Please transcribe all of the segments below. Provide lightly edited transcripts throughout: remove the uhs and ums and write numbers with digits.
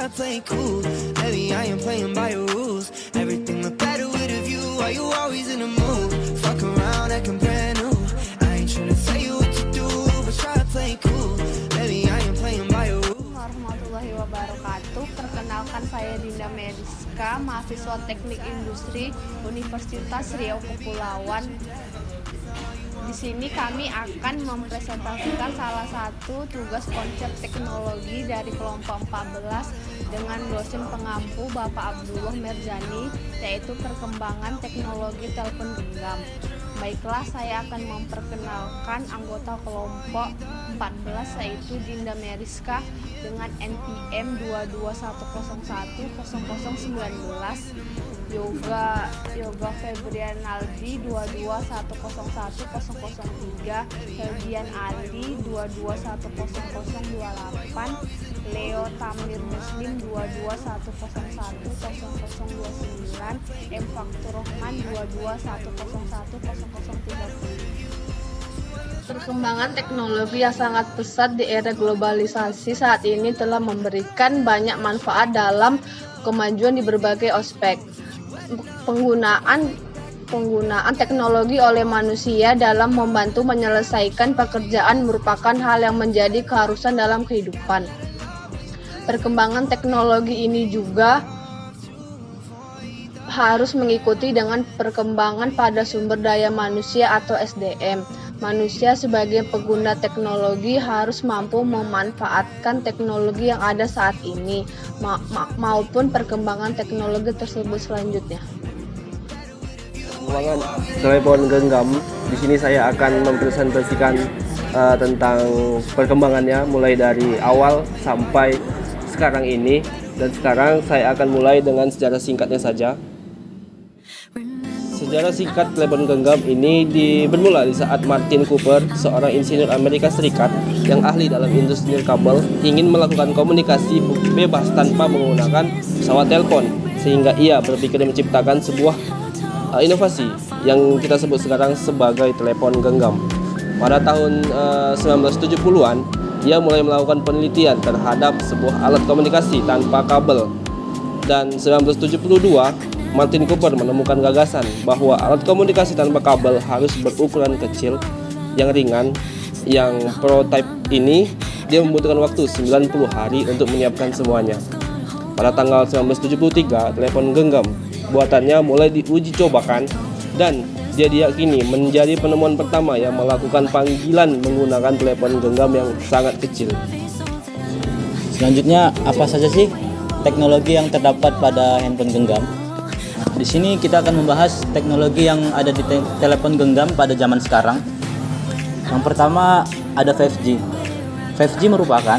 to play cool. Maybe I ain't playing by your rules. Everything look better with a view. Why you always in the mood? Fuck around, acting brand new. I ain't tryna tell you what to do, but try to play cool. Maybe I ain't playing by your rules. Warahmatullahi wabarakatuh. Perkenalkan, saya Dinda Meriska, mahasiswa Teknik Industri Universitas Riau Kepulauan. Di sini kami akan mempresentasikan salah satu tugas konsep teknologi dari kelompok 14 dengan dosen pengampu Bapak Abdullah Merjani, yaitu perkembangan teknologi telepon genggam. Baiklah, saya akan memperkenalkan anggota kelompok 14, yaitu Dinda Meriska dengan NPM 221010019, Yoga Febrianaldi 221010003, Herdian Ali 2210028, Leo Tamir Muslim 221010029, M Faktur Rahman 221010030. Perkembangan teknologi yang sangat pesat di era globalisasi saat ini telah memberikan banyak manfaat dalam kemajuan di berbagai aspek. Penggunaan teknologi oleh manusia dalam membantu menyelesaikan pekerjaan merupakan hal yang menjadi keharusan dalam kehidupan. Perkembangan teknologi ini juga harus mengikuti dengan perkembangan pada sumber daya manusia atau SDM. Manusia sebagai pengguna teknologi harus mampu memanfaatkan teknologi yang ada saat ini maupun perkembangan teknologi tersebut selanjutnya. Perkembangan telepon genggam. Di sini saya akan mempresentasikan tentang perkembangannya mulai dari awal sampai sekarang ini, dan sekarang saya akan mulai dengan sejarah singkatnya saja. Sejarah singkat telepon genggam ini bermula di saat Martin Cooper, seorang insinyur Amerika Serikat yang ahli dalam industri kabel, ingin melakukan komunikasi bebas tanpa menggunakan pesawat telepon, sehingga ia berpikir menciptakan sebuah inovasi yang kita sebut sekarang sebagai telepon genggam. Pada tahun 1970-an, ia mulai melakukan penelitian terhadap sebuah alat komunikasi tanpa kabel. Dan 1972, Martin Cooper menemukan gagasan bahwa alat komunikasi tanpa kabel harus berukuran kecil, yang ringan. Yang prototipe ini dia membutuhkan waktu 90 hari untuk menyiapkan semuanya. Pada tanggal 1973, telepon genggam buatannya mulai diuji cobakan, dan dia diyakini menjadi penemuan pertama yang melakukan panggilan menggunakan telepon genggam yang sangat kecil. Selanjutnya, apa saja sih teknologi yang terdapat pada handphone genggam? Di sini kita akan membahas teknologi yang ada di telepon genggam pada zaman sekarang. Yang pertama ada 5G. 5G merupakan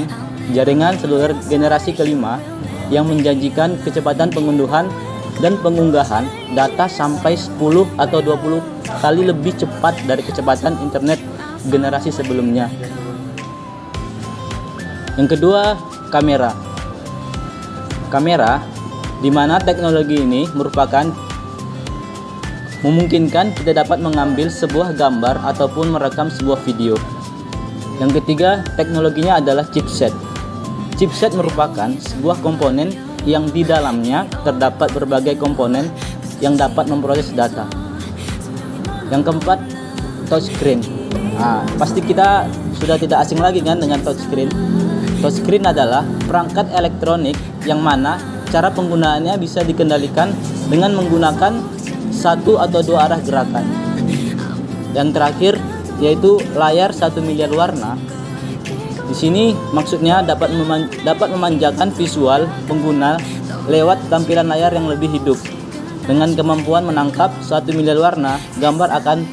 jaringan seluler generasi kelima yang menjanjikan kecepatan pengunduhan dan pengunggahan data sampai 10 atau 20 kali lebih cepat dari kecepatan internet generasi sebelumnya. Yang kedua, kamera. Kamera, di mana teknologi ini merupakan memungkinkan kita dapat mengambil sebuah gambar ataupun merekam sebuah video. Yang ketiga, teknologinya adalah chipset. Chipset merupakan sebuah komponen yang di dalamnya terdapat berbagai komponen yang dapat memproses data. Yang keempat, touchscreen. Pasti kita sudah tidak asing lagi kan dengan touchscreen. Touchscreen adalah perangkat elektronik yang mana cara penggunaannya bisa dikendalikan dengan menggunakan satu atau dua arah gerakan. Dan terakhir yaitu layar 1 miliar warna. Di sini maksudnya dapat memanjakan visual pengguna lewat tampilan layar yang lebih hidup. Dengan kemampuan menangkap 1 miliar warna, gambar akan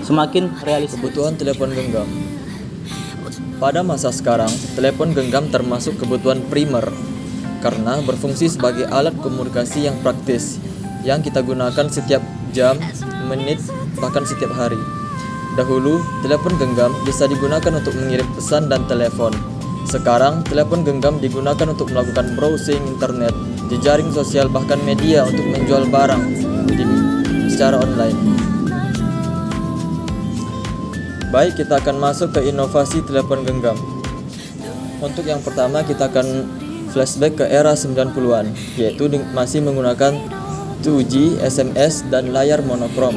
semakin realistis. Kebutuhan telepon genggam. Pada masa sekarang, telepon genggam termasuk kebutuhan primer karena berfungsi sebagai alat komunikasi yang praktis yang kita gunakan setiap jam, menit, bahkan setiap hari. Dahulu, telepon genggam bisa digunakan untuk mengirim pesan dan telepon. Sekarang, telepon genggam digunakan untuk melakukan browsing internet, jejaring sosial, bahkan media untuk menjual barang secara online. Baik, kita akan masuk ke inovasi telepon genggam. Untuk yang pertama, kita akan flashback ke era 90-an, yaitu masih menggunakan 2G, SMS, dan layar monokrom.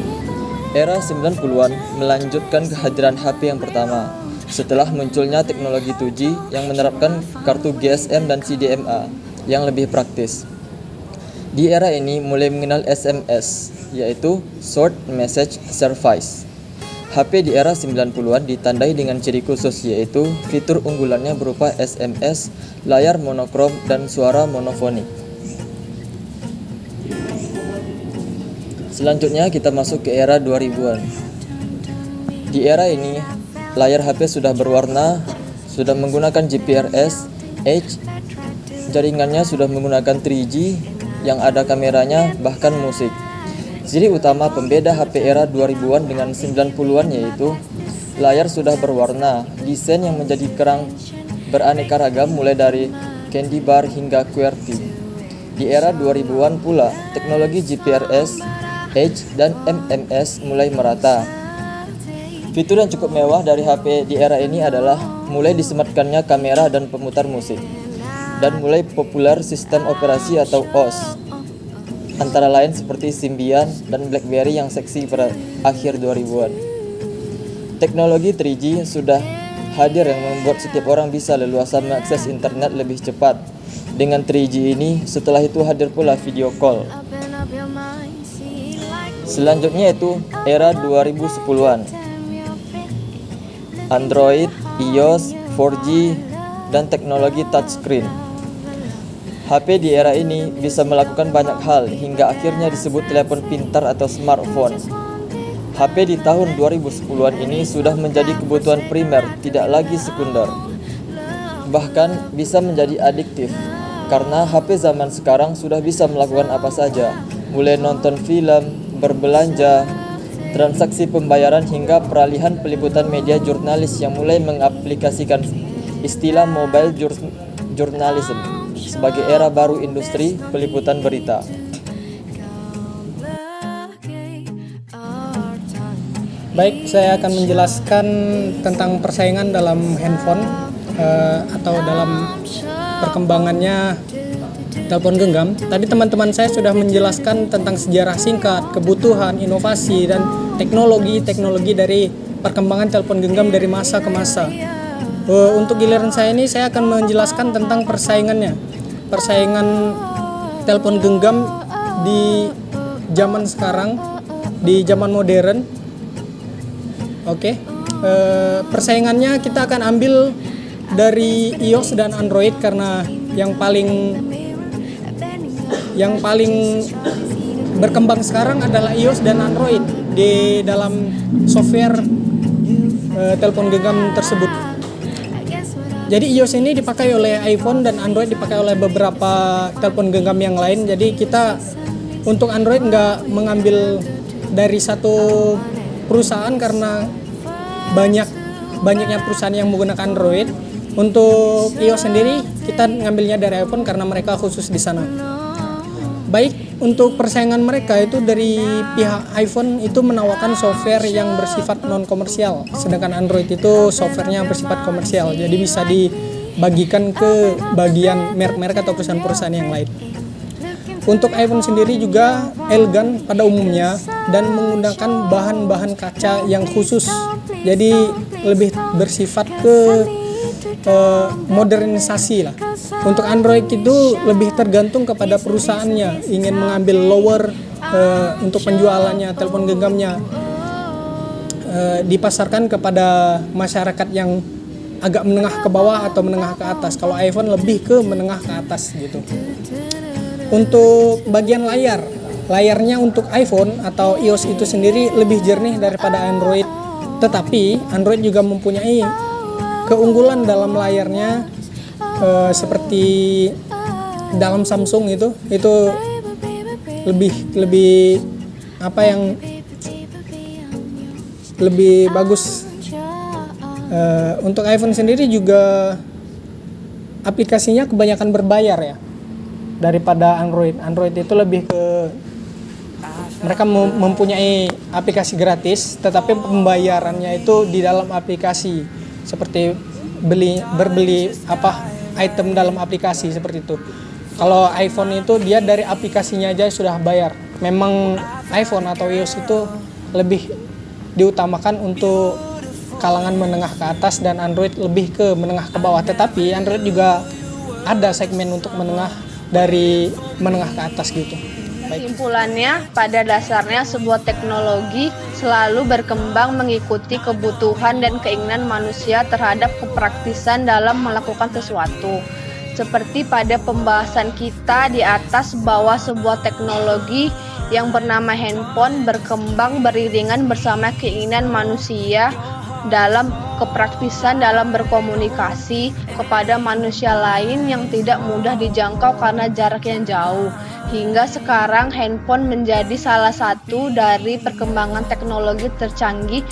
Era 90-an melanjutkan kehadiran HP yang pertama, setelah munculnya teknologi 2G yang menerapkan kartu GSM dan CDMA yang lebih praktis. Di era ini mulai mengenal SMS, yaitu Short Message Service. HP di era 90-an ditandai dengan ciri khusus, yaitu fitur unggulannya berupa SMS, layar monokrom, dan suara monofonik. Selanjutnya kita masuk ke era 2000-an. Di era ini, layar HP sudah berwarna, sudah menggunakan GPRS, Edge, jaringannya sudah menggunakan 3G, yang ada kameranya, bahkan musik. Ciri utama pembeda HP era 2000-an dengan 90-an yaitu layar sudah berwarna, desain yang menjadi kerang beraneka ragam mulai dari candy bar hingga QWERTY. Di era 2000-an pula, teknologi GPRS, Edge, dan MMS mulai merata. Fitur yang cukup mewah dari HP di era ini adalah mulai disematkannya kamera dan pemutar musik, dan mulai populer sistem operasi atau OS, antara lain seperti Symbian dan BlackBerry yang seksi pada akhir 2000-an. Teknologi 3G sudah hadir yang membuat setiap orang bisa leluasa mengakses internet lebih cepat. Dengan 3G ini, setelah itu hadir pula video call. Selanjutnya itu era 2010-an. Android, iOS, 4G, dan teknologi touchscreen. HP di era ini bisa melakukan banyak hal hingga akhirnya disebut telepon pintar atau smartphone. HP di tahun 2010-an ini sudah menjadi kebutuhan primer, tidak lagi sekunder. Bahkan bisa menjadi adiktif, karena HP zaman sekarang sudah bisa melakukan apa saja, mulai nonton film, berbelanja, transaksi pembayaran hingga peralihan peliputan media jurnalis yang mulai mengaplikasikan istilah mobile journalism sebagai era baru industri peliputan berita. Baik, saya akan menjelaskan tentang persaingan dalam handphone atau dalam perkembangannya telepon genggam. Tadi teman-teman saya sudah menjelaskan tentang sejarah singkat, kebutuhan, inovasi, dan teknologi dari perkembangan telepon genggam dari masa ke masa. Untuk giliran saya ini, saya akan menjelaskan tentang persaingan telepon genggam di zaman sekarang, di zaman modern. Oke, persaingannya kita akan ambil dari iOS dan Android karena yang paling berkembang sekarang adalah iOS dan Android di dalam software telepon genggam tersebut. Jadi iOS ini dipakai oleh iPhone dan Android dipakai oleh beberapa telepon genggam yang lain. Jadi kita untuk Android nggak mengambil dari satu perusahaan karena banyaknya perusahaan yang menggunakan Android. Untuk iOS sendiri kita ngambilnya dari iPhone karena mereka khusus di sana. Baik, untuk persaingan mereka itu dari pihak iPhone itu menawarkan software yang bersifat non komersial, sedangkan Android itu softwarenya bersifat komersial, jadi bisa dibagikan ke bagian merek-merek atau perusahaan-perusahaan yang lain. Untuk iPhone sendiri juga elegan pada umumnya dan menggunakan bahan-bahan kaca yang khusus, jadi lebih bersifat ke modernisasi lah. Untuk Android itu lebih tergantung kepada perusahaannya, ingin mengambil lower untuk penjualannya, telepon genggamnya dipasarkan kepada masyarakat yang agak menengah ke bawah atau menengah ke atas. Kalau iPhone lebih ke menengah ke atas gitu. Untuk bagian layarnya untuk iPhone atau iOS itu sendiri lebih jernih daripada Android. Tetapi Android juga mempunyai keunggulan dalam layarnya seperti dalam Samsung itu lebih apa yang lebih bagus. Untuk iPhone sendiri juga aplikasinya kebanyakan berbayar ya daripada Android. Android itu lebih ke mereka mempunyai aplikasi gratis, tetapi pembayarannya itu di dalam aplikasi seperti berbeli item dalam aplikasi seperti itu. Kalau iPhone itu dia dari aplikasinya aja sudah bayar. Memang iPhone atau iOS itu lebih diutamakan untuk kalangan menengah ke atas dan Android lebih ke menengah ke bawah. Tetapi Android juga ada segmen untuk menengah dari menengah ke atas gitu. Kesimpulannya, pada dasarnya sebuah teknologi selalu berkembang mengikuti kebutuhan dan keinginan manusia terhadap kepraktisan dalam melakukan sesuatu. Seperti pada pembahasan kita di atas bahwa sebuah teknologi yang bernama handphone berkembang beriringan bersama keinginan manusia dalam kepraktisan dalam berkomunikasi kepada manusia lain yang tidak mudah dijangkau karena jarak yang jauh. Hingga sekarang handphone menjadi salah satu dari perkembangan teknologi tercanggih.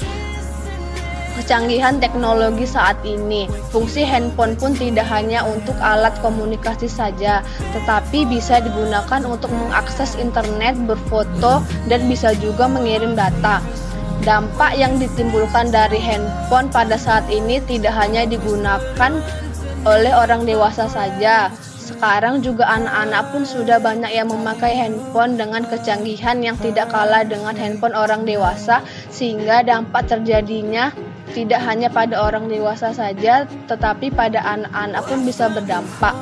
Kecanggihan teknologi saat ini, fungsi handphone pun tidak hanya untuk alat komunikasi saja, tetapi bisa digunakan untuk mengakses internet, berfoto, dan bisa juga mengirim data. Dampak yang ditimbulkan dari handphone pada saat ini tidak hanya digunakan oleh orang dewasa saja. Sekarang juga anak-anak pun sudah banyak yang memakai handphone dengan kecanggihan yang tidak kalah dengan handphone orang dewasa, sehingga dampak terjadinya tidak hanya pada orang dewasa saja, tetapi pada anak-anak pun bisa berdampak.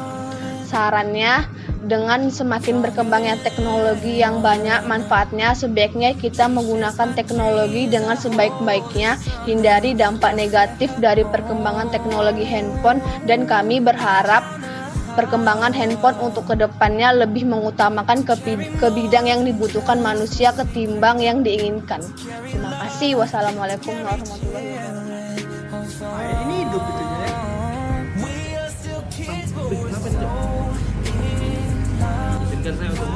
Sarannya, dengan semakin berkembangnya teknologi yang banyak manfaatnya, sebaiknya kita menggunakan teknologi dengan sebaik-baiknya, hindari dampak negatif dari perkembangan teknologi handphone, dan kami berharap perkembangan handphone untuk kedepannya lebih mengutamakan ke bidang yang dibutuhkan manusia ketimbang yang diinginkan. Terima kasih. Wassalamualaikum warahmatullahi wabarakatuh. Ini hidup gitu ya. Sampai kenapa nih? Izinkan saya untuk